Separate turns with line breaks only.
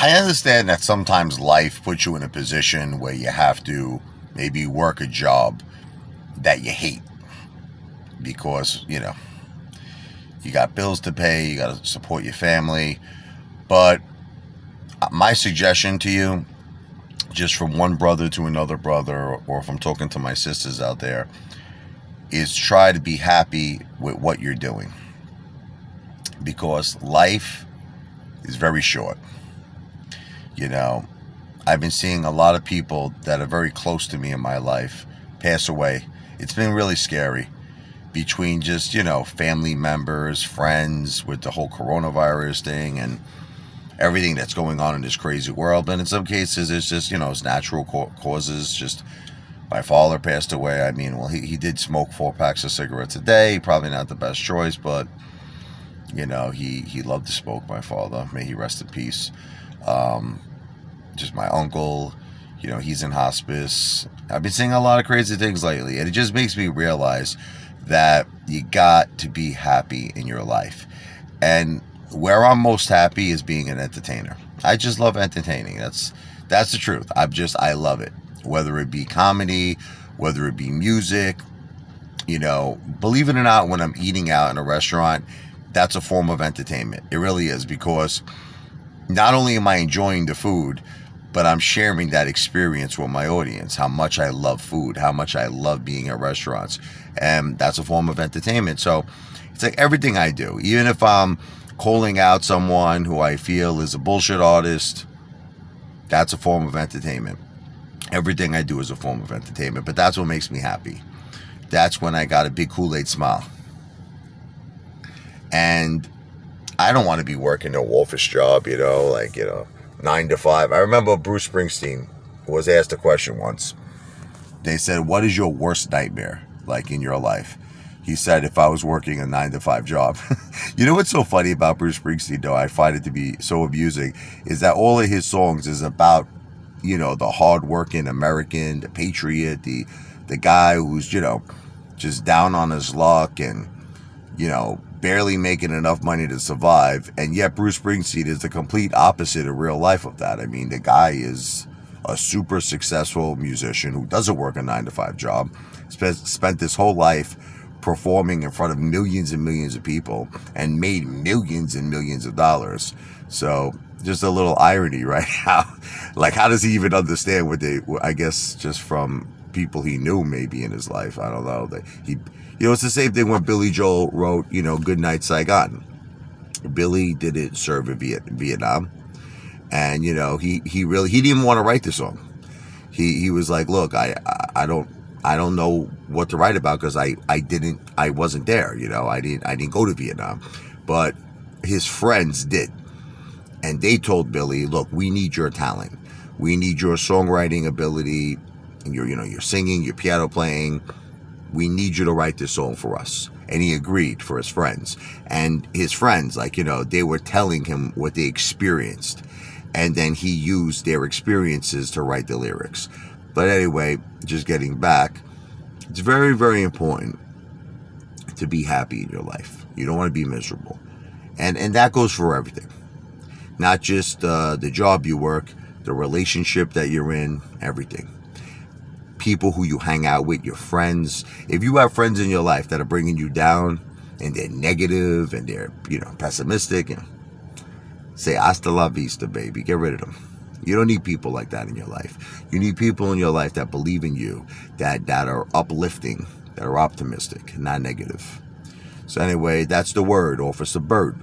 I understand that sometimes life puts you in a position where you have to maybe work a job that you hate because, you got bills to pay, you got to support your family. But my suggestion to you, just from one brother to another brother, or if I'm talking to my sisters out there, is try to be happy with what you're doing. Because life is very short. I've been seeing a lot of people that are very close to me in my life pass away. It's been really scary, between just, family members, friends, with the whole coronavirus thing and everything that's going on in this crazy world. But in some cases, it's just, it's natural causes. Just my father passed away. I mean, well, he did smoke 4 packs of cigarettes a day. Probably not the best choice, but, he loved to smoke, my father. May he rest in peace. Just my uncle, he's in hospice. I've been seeing a lot of crazy things lately, and it just makes me realize that you got to be happy in your life. And where I'm most happy is being an entertainer. I just love entertaining. That's the truth. I love it. Whether it be comedy, whether it be music, believe it or not, when I'm eating out in a restaurant, that's a form of entertainment. It really is, because not only am I enjoying the food, but I'm sharing that experience with my audience, how much I love food, how much I love being at restaurants. And that's a form of entertainment. So it's like everything I do, even if I'm calling out someone who I feel is a bullshit artist, that's a form of entertainment. Everything I do is a form of entertainment, but that's what makes me happy. That's when I got a big Kool-Aid smile. And I don't want to be working an office job, 9 to 5. I remember Bruce Springsteen was asked a question once. They said, what is your worst nightmare, in your life? He said, if I was working a 9 to 5 job. You know what's so funny about Bruce Springsteen, though? I find it to be so amusing, is that all of his songs is about, the hardworking American, the patriot, the guy who's, just down on his luck and, barely making enough money to survive. And yet Bruce Springsteen is the complete opposite of real life of that. I mean, the guy is a super successful musician who doesn't work a 9 to 5 job, spent his whole life performing in front of millions and millions of people and made millions and millions of dollars. So just a little irony, right? How does he even understand I guess just from people he knew maybe in his life. I don't know. It's the same thing when Billy Joel wrote, Good Night Saigon. Billy didn't serve in Vietnam. And, he didn't want to write the song. He was like, look, I don't know what to write about, because I wasn't there. I didn't go to Vietnam, but his friends did. And they told Billy, look, we need your talent. We need your songwriting ability, and your singing, your piano playing. We need you to write this song for us. And he agreed, for his friends. And his friends, they were telling him what they experienced. And then he used their experiences to write the lyrics. But anyway, just getting back, it's very, very important to be happy in your life. You don't want to be miserable. And that goes for everything. Not just the job you work, the relationship that you're in, everything. People who you hang out with, your friends. If you have friends in your life that are bringing you down and they're negative and they're, pessimistic, and say hasta la vista, baby. Get rid of them. You don't need people like that in your life. You need people in your life that believe in you, that are uplifting, that are optimistic, not negative. So anyway, that's the word, Officer Bird.